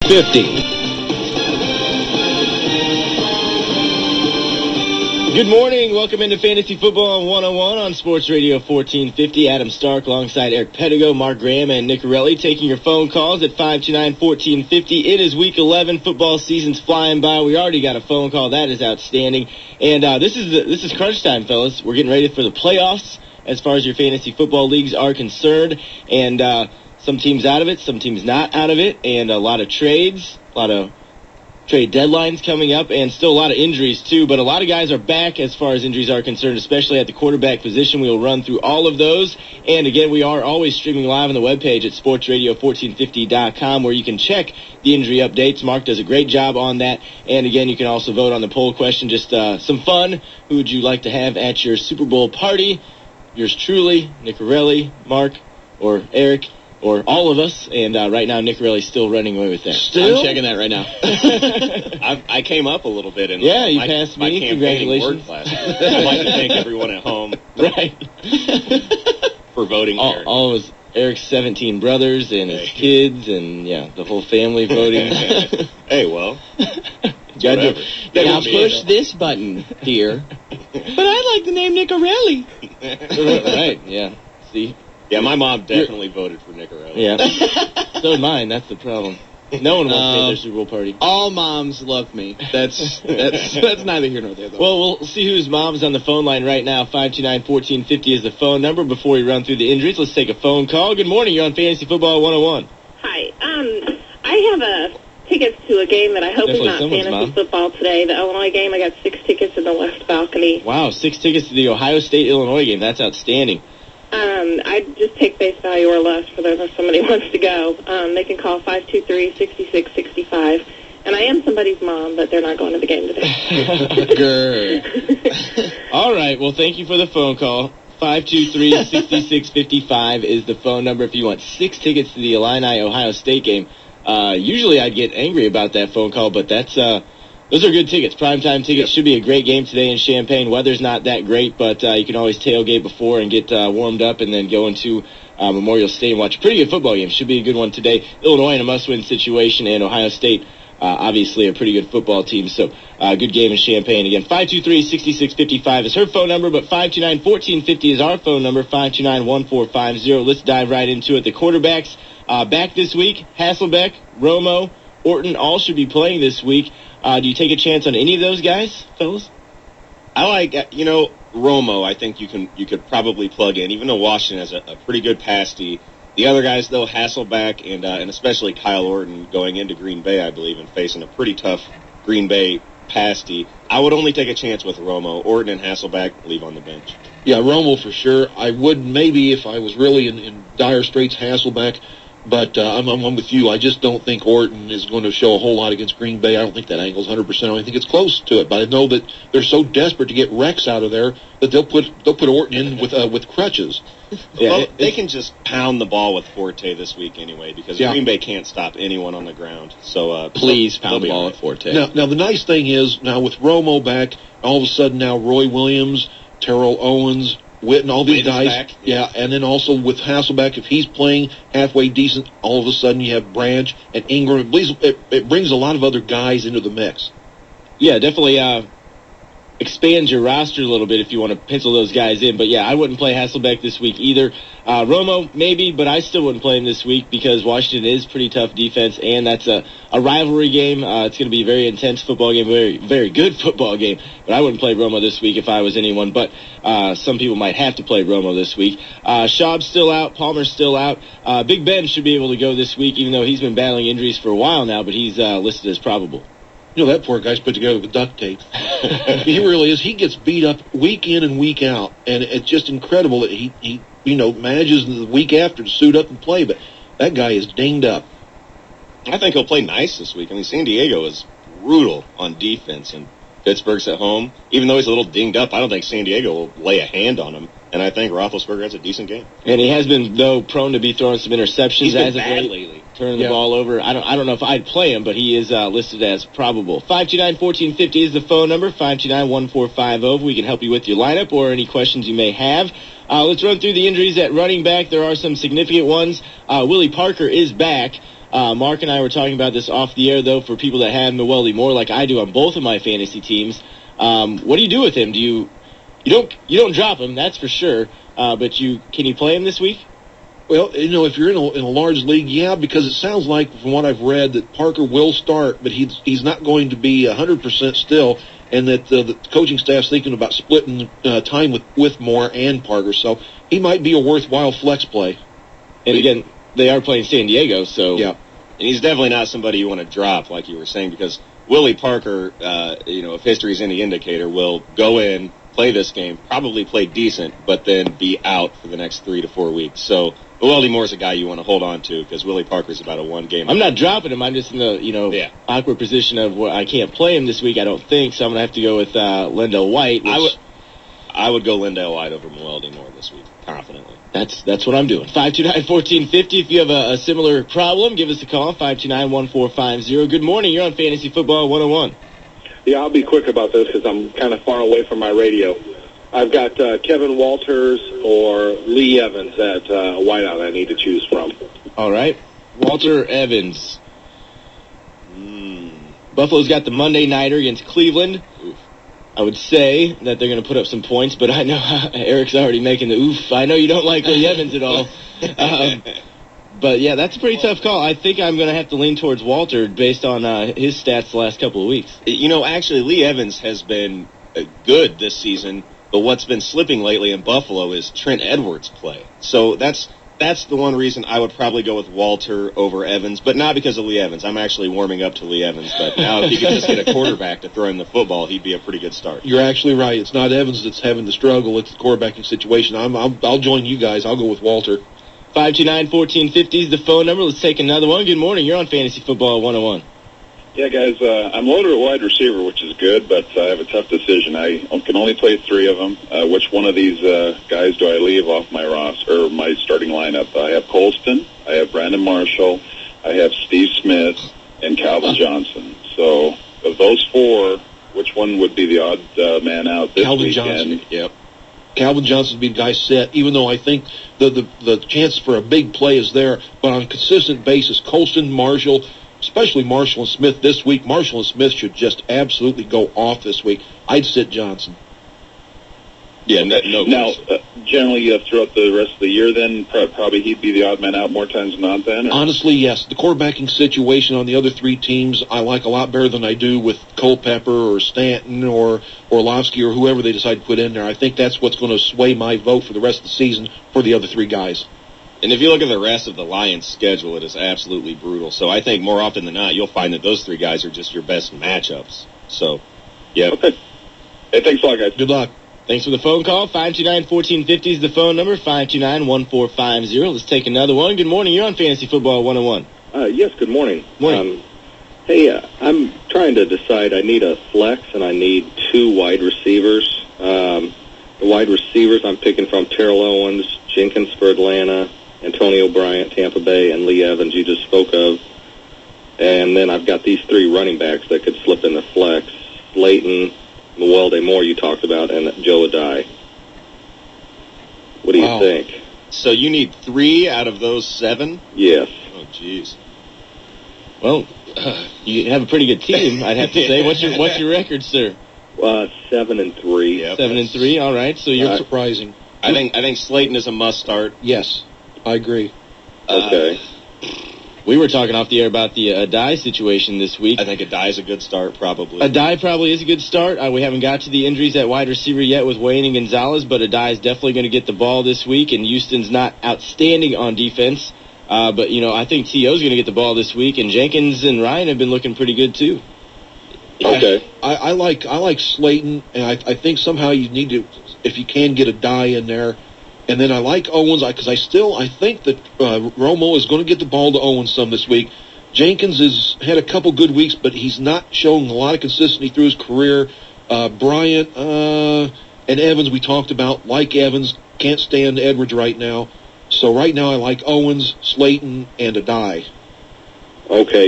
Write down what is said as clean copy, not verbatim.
1450. Good morning. Welcome into Fantasy Football 101 on Sports Radio 1450. Adam Stark alongside Eric Pedigo, Mark Graham, and Nick Corelli taking your phone calls at 529-1450. It is Week 11. Football season's flying by. We already got a phone call. That is outstanding. And this is crunch time, fellas. We're getting ready for the playoffs as far as your fantasy football leagues are concerned. And some teams out of it, some teams not out of it, and a lot of trades, a lot of trade deadlines coming up, and still a lot of injuries too, but a lot of guys are back as far as injuries are concerned, especially at the quarterback position. We will run through all of those, and again, we are always streaming live on the webpage at sportsradio1450.com, where you can check the injury updates. Mark does a great job on that, and again, you can also vote on the poll question. Just some fun. Who would you like to have at your Super Bowl party? Yours truly, Nick Corelli, Mark, or Eric, or all of us, and right now Nick Corelli's still running away with that. I'm checking that right now. I came up a little bit in you passed me. My campaigning word class. I'd like to thank everyone at home for voting here. All of Eric's 17 brothers and his kids and, the whole family voting. Hey, well, Now push this button here. But I like the name Nick Corelli. Right, yeah. See? Yeah, my mom definitely voted for Nicorelli. Yeah. So did mine. That's the problem. No one wants to pay their Super Bowl party. All moms love me. That's neither here nor there, though. Well, we'll see whose mom's on the phone line right now. 529-1450 is the phone number. Before we run through the injuries, let's take a phone call. Good morning. You're on Fantasy Football 101. Hi. I have tickets to a game that I hope is not fantasy football today. The Illinois game. I got 6 tickets in the left balcony. Wow, 6 tickets to the Ohio State-Illinois game. That's outstanding. I'd just take face value or less for those if somebody wants to go. They can call 523-6665. And I am somebody's mom, but they're not going to the game today. All right. Well, thank you for the phone call. 523-6655 is the phone number if you want 6 tickets to the Illini-Ohio State game. Usually I'd get angry about that phone call, but that's those are good tickets. Primetime tickets. Should be a great game today in Champaign. Weather's not that great, but you can always tailgate before and get warmed up and then go into Memorial Stadium. Watch a pretty good football game. Should be a good one today. Illinois in a must-win situation, and Ohio State, obviously a pretty good football team. So good game in Champaign. Again, 523-6655 is her phone number, but 529-1450 is our phone number, 529-1450. Let's dive right into it. The quarterbacks back this week. Hasselbeck, Romo, Orton all should be playing this week. Do you take a chance on any of those guys, fellas? I like, Romo. I think you could probably plug in, even though Washington has a pretty good pass D. The other guys, though, Hasselbeck and especially Kyle Orton going into Green Bay, I believe, and facing a pretty tough Green Bay pass D. I would only take a chance with Romo. Orton and Hasselbeck leave on the bench. Yeah, Romo for sure. I would maybe, if I was really in dire straits, Hasselbeck. But I'm with you. I just don't think Orton is going to show a whole lot against Green Bay. I don't think that angle's 100%. I don't think it's close to it. But I know that they're so desperate to get Rex out of there that they'll put Orton in with crutches. Yeah, they can just pound the ball with Forte this week anyway, because Green Bay can't stop anyone on the ground. So please pound the ball with Forte. Now the nice thing is, now with Romo back, all of a sudden now Roy Williams, Terrell Owens, Witten, all these guys, back. And then also with Hasselbeck, if he's playing halfway decent, all of a sudden you have Branch and Ingram. It brings a lot of other guys into the mix. Yeah, definitely expand your roster a little bit if you want to pencil those guys in. But, yeah, I wouldn't play Hasselbeck this week either. Romo, maybe, but I still wouldn't play him this week because Washington is pretty tough defense, and that's a rivalry game. It's going to be a very intense football game, very, very good football game. But I wouldn't play Romo this week if I was anyone. But some people might have to play Romo this week. Schaub's still out. Palmer's still out. Big Ben should be able to go this week, even though he's been battling injuries for a while now, but he's listed as probable. You know, that poor guy's put together with duct tape. He really is. He gets beat up week in and week out, and it's just incredible that he manages the week after to suit up and play, but that guy is dinged up. I think he'll play nice this week. I mean, San Diego is brutal on defense, and Pittsburgh's at home. Even though he's a little dinged up, I don't think San Diego will lay a hand on him, and I think Roethlisberger has a decent game. And he has been, though, prone to be throwing some interceptions. He's been as of bad late. lately. Turning the ball over. I don't know if I'd play him, but he is listed as probable. 529-1450 is the phone number, 529-1450. We can help you with your lineup or any questions you may have. Let's run through the injuries at running back. There are some significant ones. Willie Parker is back. Mark and I were talking about this off the air, though, for people that have Noelle Moore, like I do on both of my fantasy teams. What do you do with him? You don't drop him, that's for sure. But can you play him this week? Well, if you're in a large league, yeah, because it sounds like from what I've read that Parker will start, but he's not going to be 100% still, and that the coaching staff's thinking about splitting time with Moore and Parker, so he might be a worthwhile flex play. And again, they are playing San Diego, so yeah, and he's definitely not somebody you want to drop, like you were saying, because Willie Parker, if history's any indicator, will go in, play this game, probably play decent, but then be out for the next 3 to 4 weeks. So Noelle Moore's a guy you want to hold on to because Willie Parker's about a one-game. I'm not dropping him. I'm just in the awkward position of where I can't play him this week, I don't think, so I'm going to have to go with Lendell White. I would go Lendell White over Noelle Moore this week, confidently. That's what I'm doing. 529-1450. If you have a similar problem, give us a call, 529-1450. Good morning. You're on Fantasy Football 101. Yeah, I'll be quick about this because I'm kind of far away from my radio. I've got Kevin Walters or Lee Evans at wideout I need to choose from. All right. Walter Evans. Buffalo's got the Monday nighter against Cleveland. Oof. I would say that they're going to put up some points, but I know Eric's already making the oof. I know you don't like Lee Evans at all. But, yeah, that's a pretty tough call. I think I'm going to have to lean towards Walter based on his stats the last couple of weeks. Actually, Lee Evans has been good this season, but what's been slipping lately in Buffalo is Trent Edwards' play. So that's the one reason I would probably go with Walter over Evans, but not because of Lee Evans. I'm actually warming up to Lee Evans, but now if he could just get a quarterback to throw him the football, he'd be a pretty good start. You're actually right. It's not Evans that's having the struggle. It's the quarterbacking situation. I'll join you guys. I'll go with Walter. 529-1450 is the phone number. Let's take another one. Good morning. You're on Fantasy Football 101. Yeah, guys, I'm loaded at wide receiver, which is good, but I have a tough decision. I can only play 3 of them. Which one of these guys do I leave off my roster or my starting lineup? I have Colston, I have Brandon Marshall, I have Steve Smith, and Calvin Johnson. So of those 4, which one would be the odd man out this Calvin weekend? Johnson. Yep. Calvin Johnson would be the guy set, even though I think the chance for a big play is there. But on a consistent basis, Colston, Marshall, especially Marshall and Smith this week, Marshall and Smith should just absolutely go off this week. I'd sit Johnson. Yeah, no. Now, generally throughout the rest of the year, then probably he'd be the odd man out more times than not. Then, or? Honestly, yes. The quarterbacking situation on the other 3 teams, I like a lot better than I do with Culpepper or Stanton or Orlovsky or whoever they decide to put in there. I think that's what's going to sway my vote for the rest of the season for the other 3 guys. And if you look at the rest of the Lions' schedule, it is absolutely brutal. So I think more often than not, you'll find that those 3 guys are just your best matchups. So, yeah. Okay. Hey, thanks a lot, guys. Good luck. Thanks for the phone call. 529-1450 is the phone number, 529-1450. Let's take another one. Good morning. You're on Fantasy Football 101. Yes, good morning. Morning. Hey, I'm trying to decide. I need a flex, and I need 2 wide receivers. The wide receivers I'm picking from Terrell Owens, Jenkins for Atlanta, Antonio Bryant, Tampa Bay, and Lee Evans you just spoke of. And then I've got these 3 running backs that could slip in the flex. Slayton, Noelle Moore you talked about, and Joe Adai. What do you think? So you need 3 out of those 7? Yes. Oh, jeez. Well, you have a pretty good team, I'd have to say. What's your record, sir? 7-3. Yep. 7-3. All right. So you're surprising. I think Slayton is a must start. Yes, I agree. Okay. We were talking off the air about the Adai situation this week. I think Adai is a good start, probably. Adai probably is a good start. We haven't got to the injuries at wide receiver yet with Wayne and Gonzalez, but Adai is definitely going to get the ball this week, and Houston's not outstanding on defense. But, I think T.O.'s going to get the ball this week, and Jenkins and Ryan have been looking pretty good, too. Okay. I like Slayton, and I think somehow you need to, if you can, get Adai in there. And then I like Owens because I think that Romo is going to get the ball to Owens some this week. Jenkins has had a couple good weeks, but he's not showing a lot of consistency through his career. Bryant and Evans we talked about. Like Evans, can't stand Edwards right now. So right now I like Owens, Slayton, and Adai. Okay.